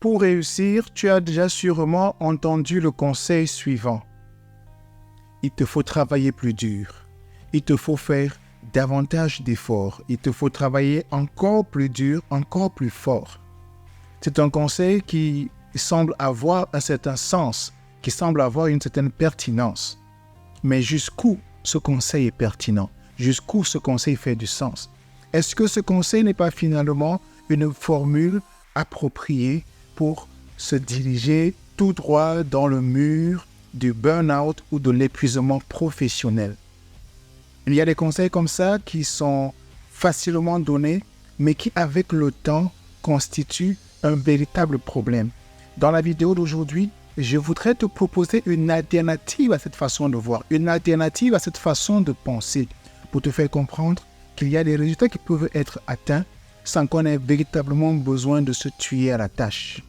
pour réussir, tu as déjà sûrement entendu le conseil suivant. Il te faut travailler plus dur. Il te faut faire davantage d'efforts. Il te faut travailler encore plus dur, encore plus fort. C'est un conseil qui semble avoir un certain sens, qui semble avoir une certaine pertinence. Mais jusqu'où ce conseil est pertinent? Jusqu'où ce conseil fait du sens? Est-ce que ce conseil n'est pas finalement une formule appropriée pour se diriger tout droit dans le mur du burn-out ou de l'épuisement professionnel? Il y a des conseils comme ça qui sont facilement donnés, mais qui, avec le temps, constituent un véritable problème. Dans la vidéo d'aujourd'hui, je voudrais te proposer une alternative à cette façon de voir, une alternative à cette façon de penser, pour te faire comprendre qu'il y a des résultats qui peuvent être atteints sans qu'on ait véritablement besoin de se tuer à la tâche.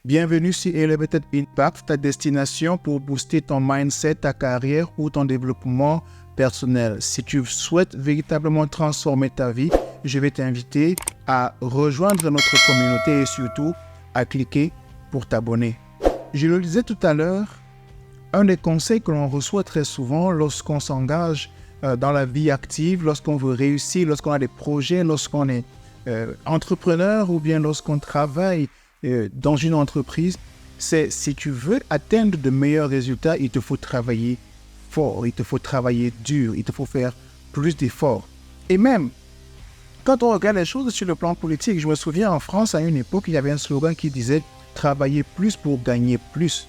Bienvenue sur Elevated Impact, ta destination pour booster ton mindset, ta carrière ou ton développement personnel. Si tu souhaites véritablement transformer ta vie, je vais t'inviter à rejoindre notre communauté et surtout à cliquer pour t'abonner. Je le disais tout à l'heure, un des conseils que l'on reçoit très souvent lorsqu'on s'engage dans la vie active, lorsqu'on veut réussir, lorsqu'on a des projets, lorsqu'on est entrepreneur ou bien lorsqu'on travaille dans une entreprise, c'est si tu veux atteindre de meilleurs résultats, il te faut travailler fort, il te faut travailler dur, il te faut faire plus d'efforts. Et même, quand on regarde les choses sur le plan politique, je me souviens en France, à une époque, il y avait un slogan qui disait « Travailler plus pour gagner plus ».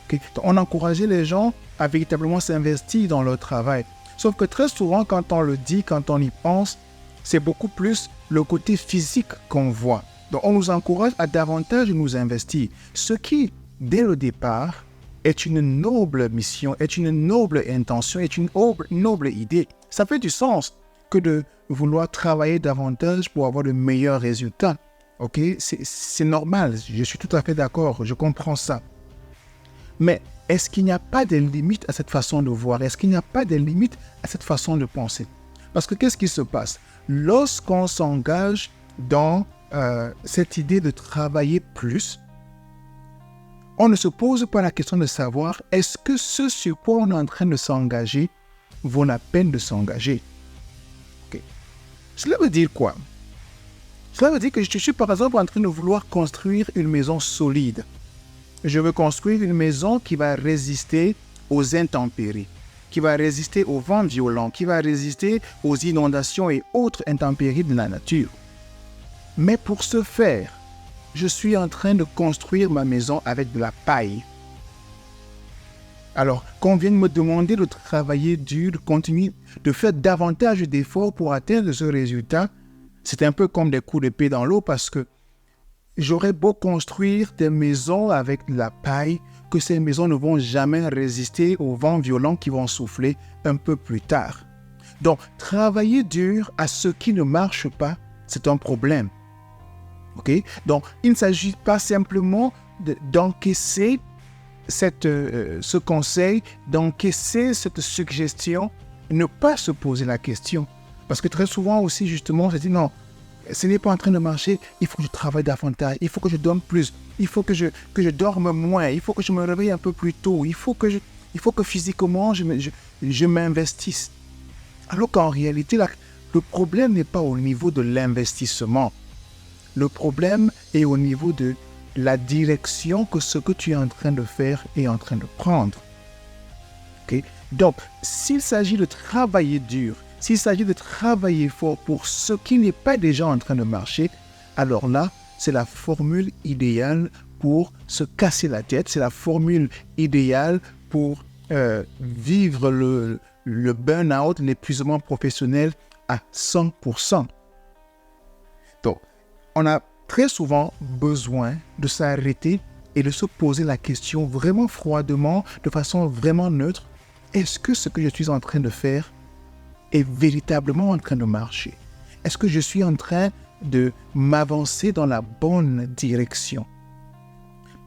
Okay? On encourageait les gens à véritablement s'investir dans leur travail. Sauf que très souvent, quand on le dit, quand on y pense, c'est beaucoup plus le côté physique qu'on voit. Donc, on nous encourage à davantage nous investir. Ce qui, dès le départ, est une noble mission, est une noble intention, est une noble idée. Ça fait du sens que de vouloir travailler davantage pour avoir de meilleurs résultats. Ok, c'est normal, je suis tout à fait d'accord, je comprends ça. Mais est-ce qu'il n'y a pas de limites à cette façon de voir? Est-ce qu'il n'y a pas de limites à cette façon de penser? Parce que qu'est-ce qui se passe? Lorsqu'on s'engage dans cette idée de travailler plus, on ne se pose pas la question de savoir est-ce que ce sur quoi on est en train de s'engager vaut la peine de s'engager. Okay. Cela veut dire quoi? Cela veut dire que je suis par exemple en train de vouloir construire une maison solide. Je veux construire une maison qui va résister aux intempéries, qui va résister aux vents violents, qui va résister aux inondations et autres intempéries de la nature. Mais pour ce faire, je suis en train de construire ma maison avec de la paille. Alors, qu'on vienne me demander de travailler dur, de continuer, de faire davantage d'efforts pour atteindre ce résultat, c'est un peu comme des coups d'épée dans l'eau parce que j'aurais beau construire des maisons avec de la paille, que ces maisons ne vont jamais résister aux vents violents qui vont souffler un peu plus tard. Donc, travailler dur à ce qui ne marche pas, c'est un problème. Okay? Donc, il ne s'agit pas simplement d'encaisser ce conseil, d'encaisser cette suggestion, ne pas se poser la question. Parce que très souvent aussi, justement, je dis non, ce n'est pas en train de marcher, il faut que je travaille davantage, il faut que je dorme plus, il faut que je dorme moins, il faut que je me réveille un peu plus tôt, il faut que physiquement, je m'investisse. Alors qu'en réalité, le problème n'est pas au niveau de l'investissement. Le problème est au niveau de la direction que ce que tu es en train de faire est en train de prendre. Okay? Donc, s'il s'agit de travailler dur, s'il s'agit de travailler fort pour ce qui n'est pas déjà en train de marcher, alors là, c'est la formule idéale pour se casser la tête, c'est la formule idéale pour vivre le burn-out, l'épuisement professionnel à 100%. Donc, on a très souvent besoin de s'arrêter et de se poser la question vraiment froidement, de façon vraiment neutre. Est-ce que ce que je suis en train de faire est véritablement en train de marcher? Est-ce que je suis en train de m'avancer dans la bonne direction?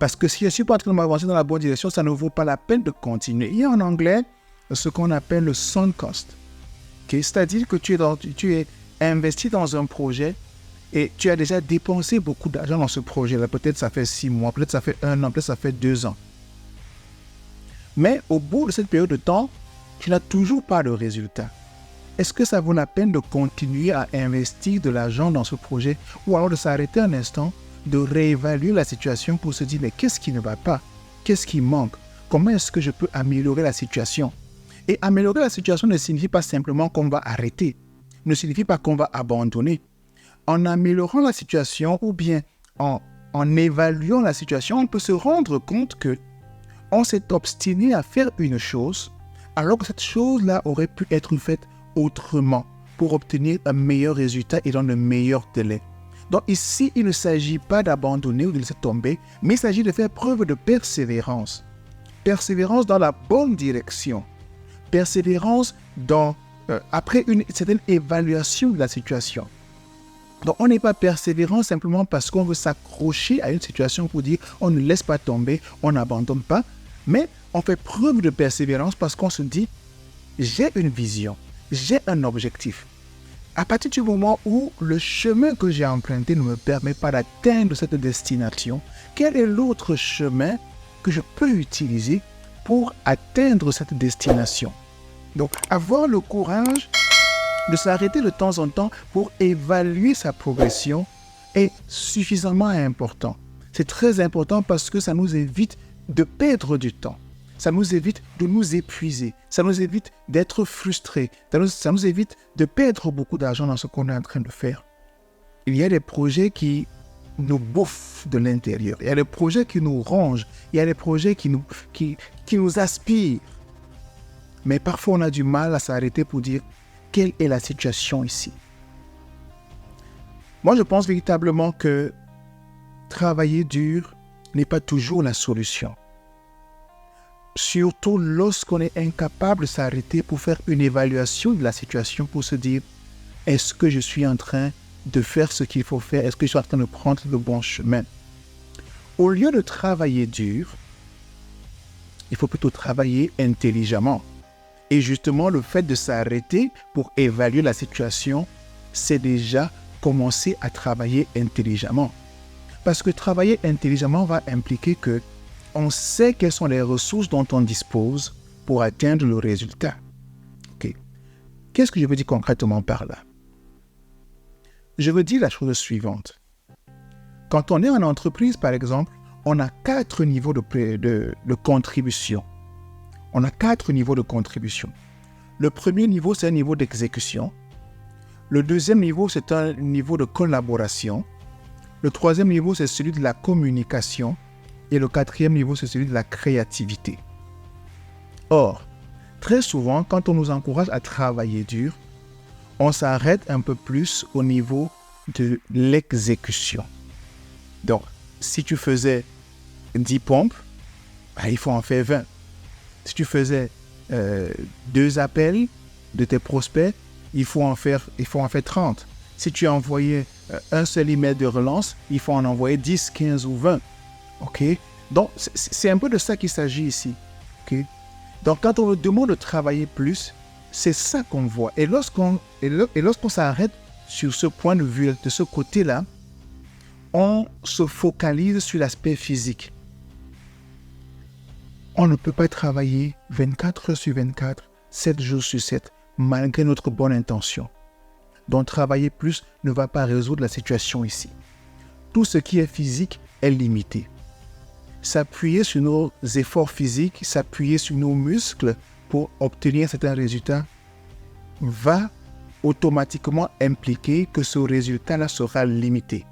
Parce que si je ne suis pas en train de m'avancer dans la bonne direction, ça ne vaut pas la peine de continuer. Il y a en anglais ce qu'on appelle le sunk cost. Okay? C'est-à-dire que tu es investi dans un projet et tu as déjà dépensé beaucoup d'argent dans ce projet-là. Peut-être ça fait 6 mois, peut-être ça fait 1 an, peut-être ça fait 2 ans. Mais au bout de cette période de temps, tu n'as toujours pas de résultat. Est-ce que ça vaut la peine de continuer à investir de l'argent dans ce projet ou alors de s'arrêter un instant, de réévaluer la situation pour se dire mais qu'est-ce qui ne va pas? Qu'est-ce qui manque? Comment est-ce que je peux améliorer la situation? Et améliorer la situation ne signifie pas simplement qu'on va arrêter, ne signifie pas qu'on va abandonner. En améliorant la situation ou bien en évaluant la situation, on peut se rendre compte que on s'est obstiné à faire une chose alors que cette chose-là aurait pu être faite autrement pour obtenir un meilleur résultat et dans le meilleur délai. Donc ici, il ne s'agit pas d'abandonner ou de laisser tomber, mais il s'agit de faire preuve de persévérance. Persévérance dans la bonne direction. Persévérance après une certaine évaluation de la situation. Donc on n'est pas persévérant simplement parce qu'on veut s'accrocher à une situation pour dire on ne laisse pas tomber, on n'abandonne pas, mais on fait preuve de persévérance parce qu'on se dit j'ai une vision, j'ai un objectif. À partir du moment où le chemin que j'ai emprunté ne me permet pas d'atteindre cette destination, quel est l'autre chemin que je peux utiliser pour atteindre cette destination? Donc, avoir le courage de s'arrêter de temps en temps pour évaluer sa progression est suffisamment important. C'est très important parce que ça nous évite de perdre du temps. Ça nous évite de nous épuiser. Ça nous évite d'être frustrés. Ça nous évite de perdre beaucoup d'argent dans ce qu'on est en train de faire. Il y a des projets qui nous bouffent de l'intérieur. Il y a des projets qui nous rongent. Il y a des projets qui nous aspirent. Mais parfois, on a du mal à s'arrêter pour dire quelle est la situation ici. Moi, je pense véritablement que travailler dur n'est pas toujours la solution. Surtout lorsqu'on est incapable de s'arrêter pour faire une évaluation de la situation, pour se dire est-ce que je suis en train de faire ce qu'il faut faire? Est-ce que je suis en train de prendre le bon chemin? Au lieu de travailler dur, il faut plutôt travailler intelligemment. Et justement, le fait de s'arrêter pour évaluer la situation, c'est déjà commencer à travailler intelligemment. Parce que travailler intelligemment va impliquer que on sait quelles sont les ressources dont on dispose pour atteindre le résultat. Okay. Qu'est-ce que je veux dire concrètement par là? Je veux dire la chose suivante. Quand on est en entreprise, par exemple, on a 4 niveaux de contribution. On a 4 niveaux de contribution. Le premier niveau, c'est un niveau d'exécution. Le deuxième niveau, c'est un niveau de collaboration. Le troisième niveau, c'est celui de la communication. Et le quatrième niveau, c'est celui de la créativité. Or, très souvent, quand on nous encourage à travailler dur, on s'arrête un peu plus au niveau de l'exécution. Donc, si tu faisais 10 pompes, il faut en faire 20. Si tu faisais 2 appels de tes prospects, il faut en faire 30. Si tu envoyais un seul email de relance, il faut en envoyer 10, 15 ou 20. OK? Donc, c'est un peu de ça qu'il s'agit ici. OK? Donc, quand on nous demande de travailler plus, c'est ça qu'on voit. Et lorsqu'on s'arrête sur ce point de vue, de ce côté-là, on se focalise sur l'aspect physique. On ne peut pas travailler 24 heures sur 24, 7 jours sur 7, malgré notre bonne intention. Donc, travailler plus ne va pas résoudre la situation ici. Tout ce qui est physique est limité. S'appuyer sur nos efforts physiques, s'appuyer sur nos muscles pour obtenir certains résultats va automatiquement impliquer que ce résultat-là sera limité.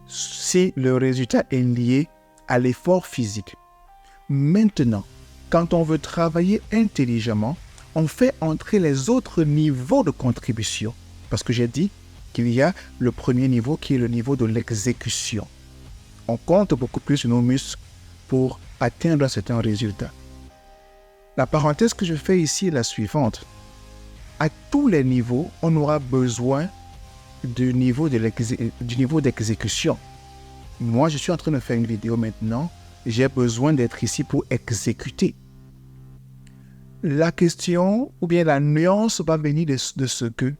Si le résultat est lié à l'effort physique. Maintenant, quand on veut travailler intelligemment, on fait entrer les autres niveaux de contribution. Parce que j'ai dit qu'il y a le premier niveau qui est le niveau de l'exécution. On compte beaucoup plus sur nos muscles pour atteindre certains résultats. La parenthèse que je fais ici est la suivante. À tous les niveaux, on aura besoin du niveau d'exécution. Moi, je suis en train de faire une vidéo maintenant. J'ai besoin d'être ici pour exécuter. La question ou bien la nuance va venir de ce que,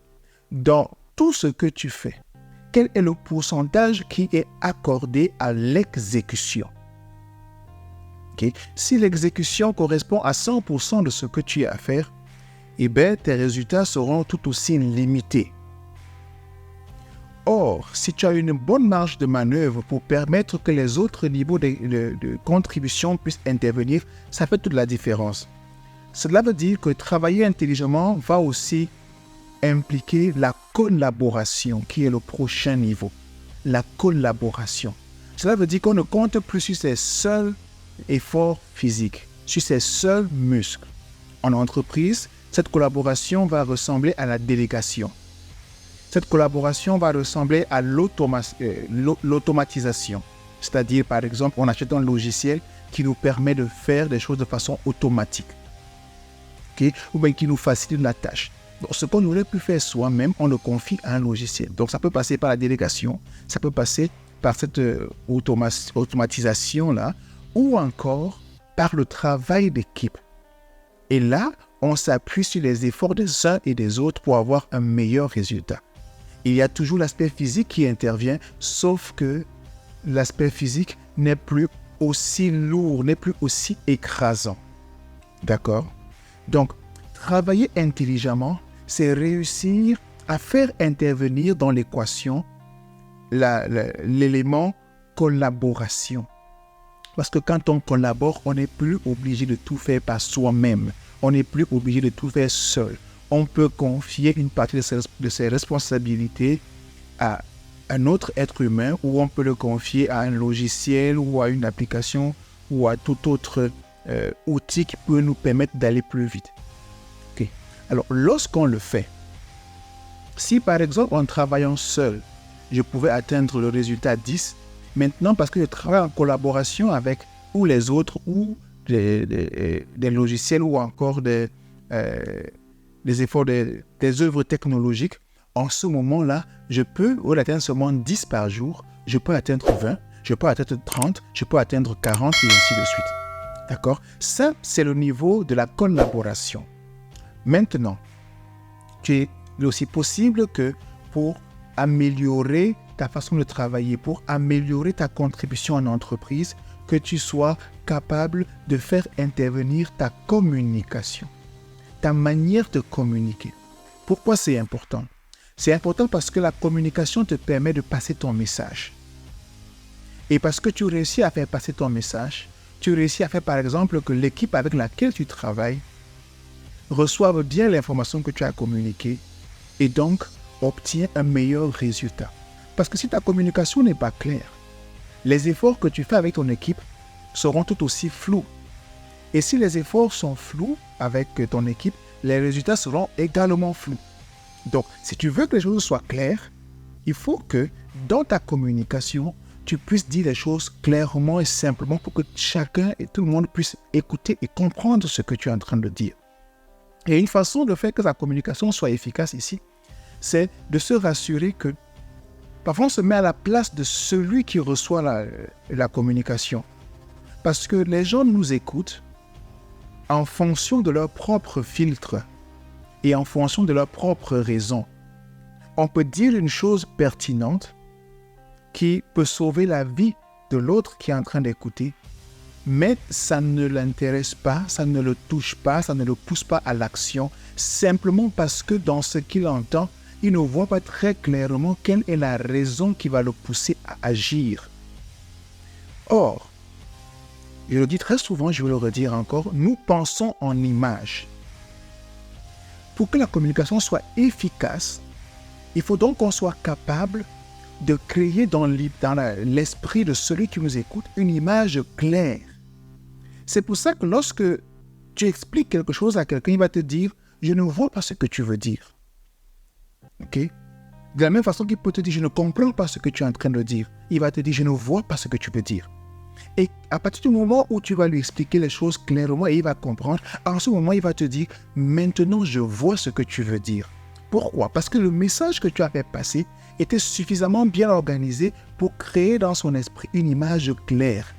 dans tout ce que tu fais, quel est le pourcentage qui est accordé à l'exécution. Okay? Si l'exécution correspond à 100% de ce que tu as à faire, eh bien, tes résultats seront tout aussi limités. Or, si tu as une bonne marge de manœuvre pour permettre que les autres niveaux de contribution puissent intervenir, ça fait toute la différence. Cela veut dire que travailler intelligemment va aussi impliquer la collaboration, qui est le prochain niveau. La collaboration. Cela veut dire qu'on ne compte plus sur ses seuls efforts physiques, sur ses seuls muscles. En entreprise, cette collaboration va ressembler à la délégation. Cette collaboration va ressembler à l'automatisation. C'est-à-dire, par exemple, on achète un logiciel qui nous permet de faire des choses de façon automatique. Okay? Ou bien qui nous facilite la tâche. Donc, ce qu'on aurait pu faire soi-même, on le confie à un logiciel. Donc, ça peut passer par la délégation, ça peut passer par cette automatisation-là, ou encore par le travail d'équipe. Et là, on s'appuie sur les efforts des uns et des autres pour avoir un meilleur résultat. Il y a toujours l'aspect physique qui intervient, sauf que l'aspect physique n'est plus aussi lourd, n'est plus aussi écrasant. D'accord? Donc, travailler intelligemment, c'est réussir à faire intervenir dans l'équation l'élément collaboration. Parce que quand on collabore, on n'est plus obligé de tout faire par soi-même. On n'est plus obligé de tout faire seul. On peut confier une partie de ses responsabilités à un autre être humain, ou on peut le confier à un logiciel ou à une application ou à tout autre outil qui peut nous permettre d'aller plus vite. Okay. Alors, lorsqu'on le fait, si par exemple en travaillant seul, je pouvais atteindre le résultat 10, maintenant parce que je travaille en collaboration avec ou les autres ou des logiciels ou encore des efforts, des œuvres technologiques, en ce moment-là, je peux, au lieu d'atteindre seulement 10 par jour, je peux atteindre 20, je peux atteindre 30, je peux atteindre 40 et ainsi de suite. D'accord? Ça, c'est le niveau de la collaboration. Maintenant, il est aussi possible que pour améliorer ta façon de travailler, pour améliorer ta contribution en entreprise, que tu sois capable de faire intervenir ta communication, ta manière de communiquer. Pourquoi c'est important? C'est important parce que la communication te permet de passer ton message. Et parce que tu réussis à faire passer ton message, tu réussis à faire par exemple que l'équipe avec laquelle tu travailles reçoive bien l'information que tu as communiquée et donc obtient un meilleur résultat. Parce que si ta communication n'est pas claire, les efforts que tu fais avec ton équipe seront tout aussi flous. Et si les efforts sont flous avec ton équipe, les résultats seront également flous. Donc, si tu veux que les choses soient claires, il faut que dans ta communication, tu puisses dire les choses clairement et simplement pour que chacun et tout le monde puisse écouter et comprendre ce que tu es en train de dire. Et une façon de faire que ta communication soit efficace ici, c'est de se rassurer que parfois on se met à la place de celui qui reçoit la communication. Parce que les gens nous écoutent en fonction de leur propre filtre et en fonction de leurs propres raisons. On peut dire une chose pertinente qui peut sauver la vie de l'autre qui est en train d'écouter, mais ça ne l'intéresse pas, ça ne le touche pas, ça ne le pousse pas à l'action, simplement parce que dans ce qu'il entend, il ne voit pas très clairement quelle est la raison qui va le pousser à agir. Or, je le dis très souvent, je vais le redire encore, nous pensons en images. Pour que la communication soit efficace, il faut donc qu'on soit capable de créer dans l'esprit de celui qui nous écoute une image claire. C'est pour ça que lorsque tu expliques quelque chose à quelqu'un, il va te dire « je ne vois pas ce que tu veux dire ». Okay? De la même façon qu'il peut te dire « je ne comprends pas ce que tu es en train de dire », il va te dire « je ne vois pas ce que tu veux dire ». Et à partir du moment où tu vas lui expliquer les choses clairement et il va comprendre, en ce moment, il va te dire « maintenant, je vois ce que tu veux dire ». Pourquoi? Parce que le message que tu as fait passer était suffisamment bien organisé pour créer dans son esprit une image claire.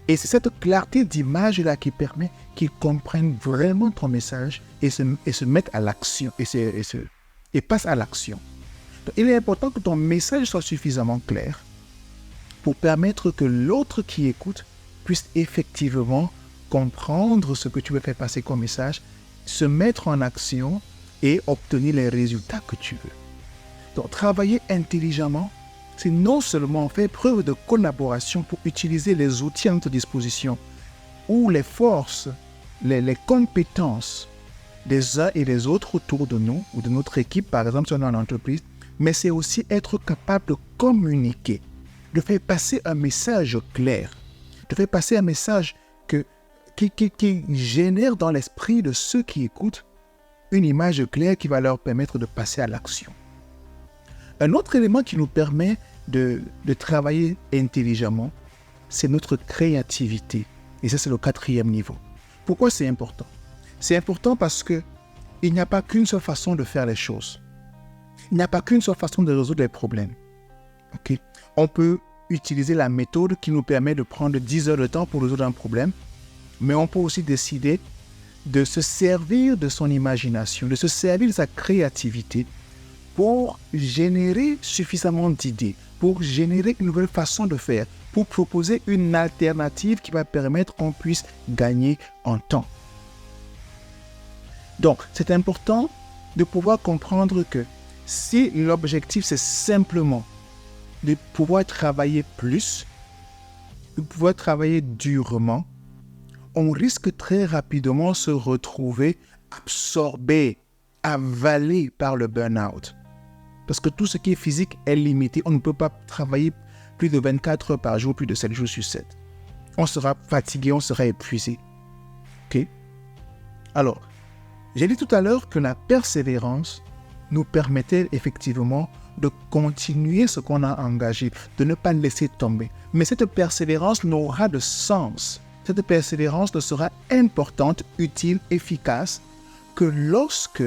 Et c'est cette clarté d'image-là qui permet qu'il comprenne vraiment ton message et se mette à l'action et passe à l'action. Donc, il est important que ton message soit suffisamment clair pour permettre que l'autre qui écoute puisse effectivement comprendre ce que tu veux faire passer comme message, se mettre en action et obtenir les résultats que tu veux. Donc, travailler intelligemment, c'est non seulement faire preuve de collaboration pour utiliser les outils à notre disposition ou les forces, les compétences des uns et des autres autour de nous ou de notre équipe, par exemple si on est en entreprise, mais c'est aussi être capable de communiquer, de faire passer un message clair, de faire passer un message qui génère dans l'esprit de ceux qui écoutent une image claire qui va leur permettre de passer à l'action. Un autre élément qui nous permet de travailler intelligemment, c'est notre créativité. Et ça, c'est le 4e niveau. Pourquoi c'est important? C'est important parce qu'il n'y a pas qu'une seule façon de faire les choses. Il n'y a pas qu'une seule façon de résoudre les problèmes. Okay? On peut utiliser la méthode qui nous permet de prendre 10 heures de temps pour résoudre un problème, mais on peut aussi décider de se servir de son imagination, de se servir de sa créativité pour générer suffisamment d'idées, pour générer une nouvelle façon de faire, pour proposer une alternative qui va permettre qu'on puisse gagner en temps. Donc, c'est important de pouvoir comprendre que si l'objectif, c'est simplement de pouvoir travailler plus, de pouvoir travailler durement, on risque très rapidement de se retrouver absorbé, avalé par le burn-out. Parce que tout ce qui est physique est limité. On ne peut pas travailler plus de 24 heures par jour, plus de 7 jours sur 7. On sera fatigué, on sera épuisé. Ok? Alors, j'ai dit tout à l'heure que la persévérance nous permettait effectivement de continuer ce qu'on a engagé, de ne pas laisser tomber. Mais cette persévérance n'aura de sens. Cette persévérance ne sera importante, utile, efficace que lorsque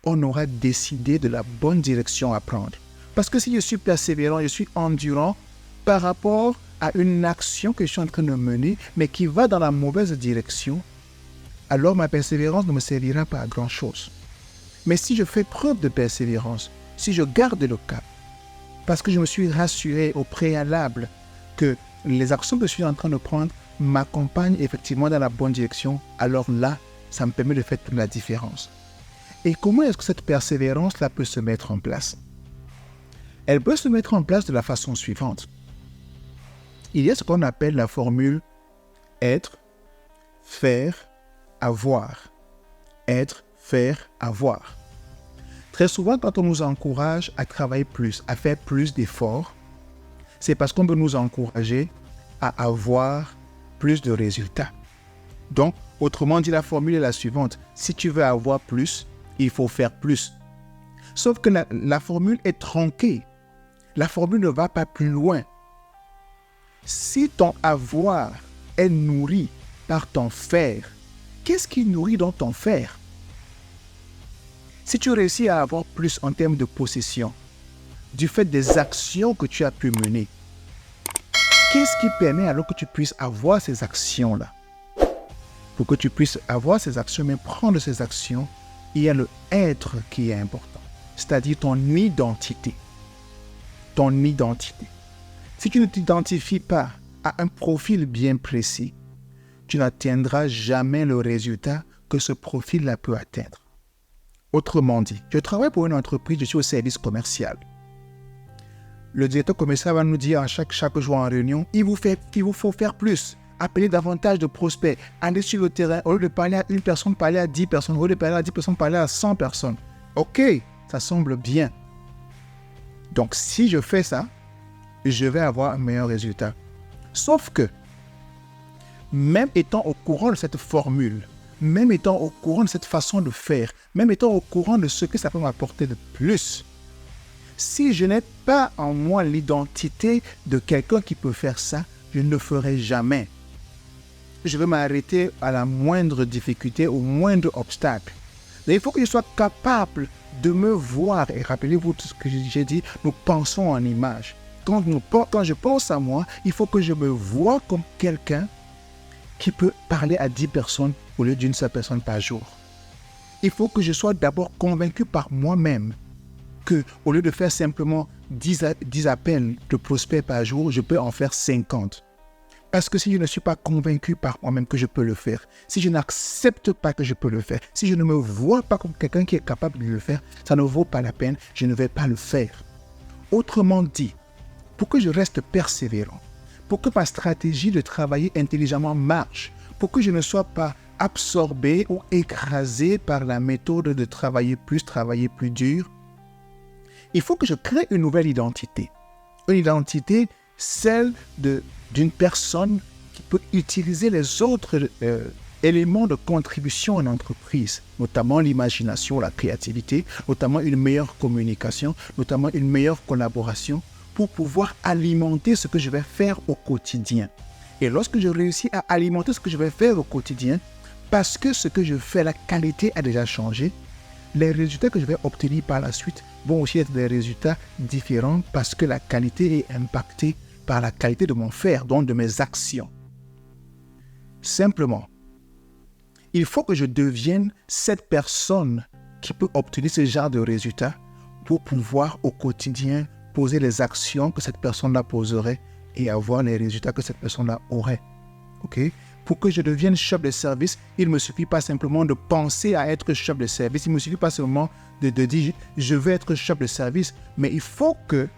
on aura décidé de la bonne direction à prendre. Parce que si je suis persévérant, je suis endurant par rapport à une action que je suis en train de mener, mais qui va dans la mauvaise direction, alors ma persévérance ne me servira pas à grand-chose. Mais si je fais preuve de persévérance, si je garde le cap, parce que je me suis rassuré au préalable que les actions que je suis en train de prendre m'accompagnent effectivement dans la bonne direction, alors là, ça me permet de faire toute la différence. Et comment est-ce que cette persévérance-là peut se mettre en place? Elle peut se mettre en place de la façon suivante. Il y a ce qu'on appelle la formule être, faire, avoir. Être, faire, avoir. Très souvent, quand on nous encourage à travailler plus, à faire plus d'efforts, c'est parce qu'on veut nous encourager à avoir plus de résultats. Donc, autrement dit, la formule est la suivante. Si tu veux avoir plus, il faut faire plus. Sauf que la formule est tronquée. La formule ne va pas plus loin. Si ton avoir est nourri par ton faire, qu'est-ce qui nourrit dans ton faire? Si tu réussis à avoir plus en termes de possession, du fait des actions que tu as pu mener, qu'est-ce qui permet alors que tu puisses avoir ces actions-là? Pour que tu puisses avoir ces actions, mais prendre ces actions, il y a le être qui est important, c'est-à-dire ton identité. Ton identité. Si tu ne t'identifies pas à un profil bien précis, tu n'atteindras jamais le résultat que ce profil-là peut atteindre. Autrement dit, je travaille pour une entreprise, je suis au service commercial. Le directeur commercial va nous dire chaque jour en réunion, il vous faut faire plus. Appelez davantage de prospects. Allez sur le terrain. Au lieu de parler à une personne, parlez à 10 personnes. Au lieu de parler à 10 personnes, parlez à 100 personnes. Ok, ça semble bien. Donc, si je fais ça, je vais avoir un meilleur résultat. Sauf que, même étant au courant de cette formule, même étant au courant de cette façon de faire, même étant au courant de ce que ça peut m'apporter de plus, si je n'ai pas en moi l'identité de quelqu'un qui peut faire ça, je ne le ferai jamais. Je vais m'arrêter à la moindre difficulté, au moindre obstacle. Mais il faut que je sois capable de me voir. Et rappelez-vous tout ce que j'ai dit, nous pensons en image. Quand je pense à moi, il faut que je me vois comme quelqu'un qui peut parler à 10 personnes au lieu d'une seule personne par jour. Il faut que je sois d'abord convaincu par moi-même que au lieu de faire simplement 10 appels de prospects par jour, je peux en faire 50. Parce que si je ne suis pas convaincu par moi-même que je peux le faire, si je n'accepte pas que je peux le faire, si je ne me vois pas comme quelqu'un qui est capable de le faire, ça ne vaut pas la peine, je ne vais pas le faire. Autrement dit, pour que je reste persévérant, pour que ma stratégie de travailler intelligemment marche, pour que je ne sois pas absorbé ou écrasé par la méthode de travailler plus dur, il faut que je crée une nouvelle identité. Une identité, celle d'une personne qui peut utiliser les autres éléments de contribution en entreprise, notamment l'imagination, la créativité, notamment une meilleure communication, notamment une meilleure collaboration, pour pouvoir alimenter ce que je vais faire au quotidien. Et lorsque je réussis à alimenter ce que je vais faire au quotidien, parce que ce que je fais, la qualité a déjà changé, les résultats que je vais obtenir par la suite vont aussi être des résultats différents parce que la qualité est impactée par la qualité de mon faire, donc de mes actions. Simplement, il faut que je devienne cette personne qui peut obtenir ce genre de résultats pour pouvoir au quotidien poser les actions que cette personne-là poserait et avoir les résultats que cette personne-là aurait. Okay? Pour que je devienne chef de service, il ne me suffit pas simplement de penser à être chef de service. Il ne me suffit pas seulement de dire « je veux être chef de service », mais il faut que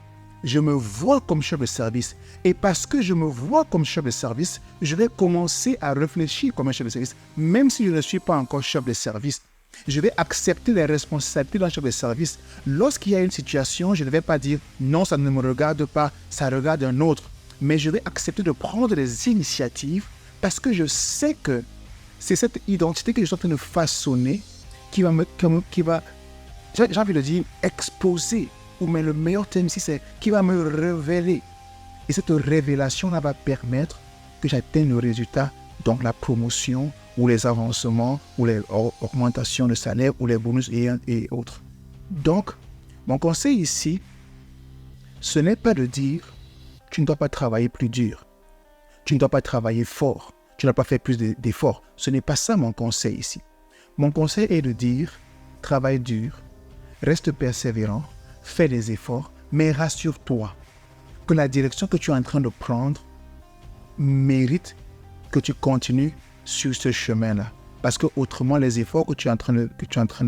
je me vois comme chef de service. Et parce que je me vois comme chef de service, je vais commencer à réfléchir comme un chef de service. Même si je ne suis pas encore chef de service, je vais accepter les responsabilités d'un chef de service. Lorsqu'il y a une situation, je ne vais pas dire « non, ça ne me regarde pas, ça regarde un autre ». Mais je vais accepter de prendre des initiatives parce que je sais que c'est cette identité que je suis en train de façonner qui va, j'ai envie de dire, exposer, mais le meilleur terme ici, c'est qui va me révéler. Et cette révélation-là va permettre que j'atteigne le résultat, donc la promotion, ou les avancements, ou les augmentations de salaire, ou les bonus et autres. Donc, mon conseil ici, ce n'est pas de dire tu ne dois pas travailler plus dur. Tu ne dois pas travailler fort. Tu ne dois pas faire plus d'efforts. Ce n'est pas ça mon conseil ici. Mon conseil est de dire, travaille dur, reste persévérant, fais des efforts, mais rassure-toi que la direction que tu es en train de prendre mérite que tu continues sur ce chemin-là. Parce que autrement, les efforts que tu es en train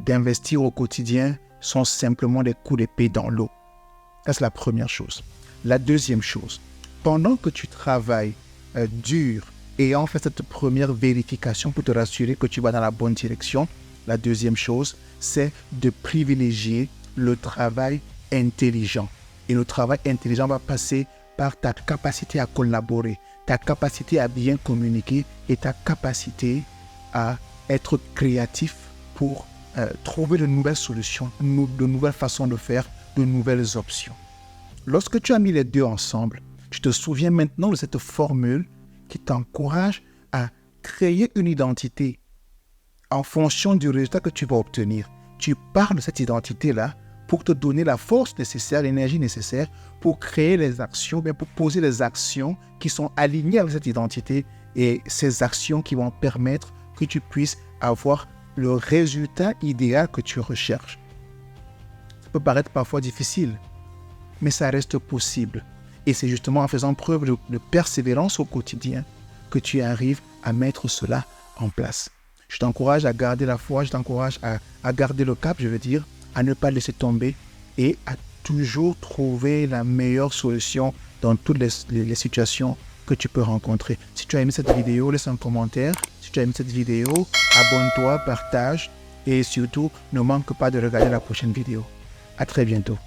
d'investir au quotidien sont simplement des coups d'épée dans l'eau. Ça, c'est la première chose. La deuxième chose, pendant que tu travailles dur et en fait cette première vérification pour te rassurer que tu vas dans la bonne direction, la deuxième chose, c'est de privilégier le travail intelligent. Et le travail intelligent va passer par ta capacité à collaborer, ta capacité à bien communiquer et ta capacité à être créatif pour trouver de nouvelles solutions, de nouvelles façons de faire, de nouvelles options. Lorsque tu as mis les deux ensemble, tu te souviens maintenant de cette formule qui t'encourage à créer une identité en fonction du résultat que tu vas obtenir. Tu pars de cette identité-là pour te donner la force nécessaire, l'énergie nécessaire pour créer les actions, bien pour poser les actions qui sont alignées avec cette identité et ces actions qui vont permettre que tu puisses avoir le résultat idéal que tu recherches. Ça peut paraître parfois difficile, mais ça reste possible. Et c'est justement en faisant preuve de persévérance au quotidien que tu arrives à mettre cela en place. Je t'encourage à garder la foi, je t'encourage à garder le cap, je veux dire, à ne pas laisser tomber et à toujours trouver la meilleure solution dans toutes les situations que tu peux rencontrer. Si tu as aimé cette vidéo, laisse un commentaire. Si tu as aimé cette vidéo, abonne-toi, partage et surtout, ne manque pas de regarder la prochaine vidéo. À très bientôt.